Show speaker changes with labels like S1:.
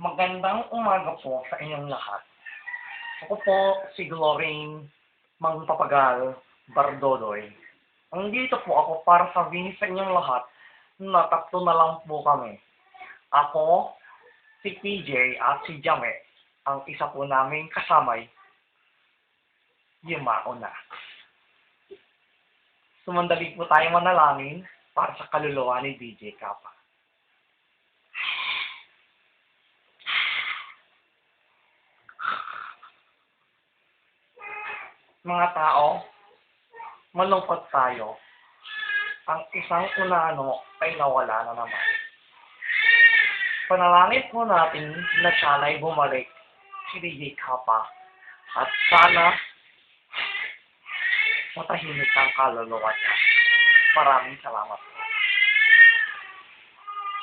S1: Magandang umaga po sa inyong lahat. Ako po si Glorine Mangpapagal Bardodoy. Nandito po ako para sabihin sa inyong lahat na tatlo na lang po kami. Ako, si PJ at si Jame. Ang isa po naming kasamay, yumao na. Sumandali po tayo manalangin para sa kaluluwa ni DJ Kappa. Mga tao, malungkot tayo. Ang isang unano ay nawala na naman. Panalangin po natin na sana'y bumalik si DJ Kappa at sana matahimik ang kaluluwa niya. Maraming salamat po.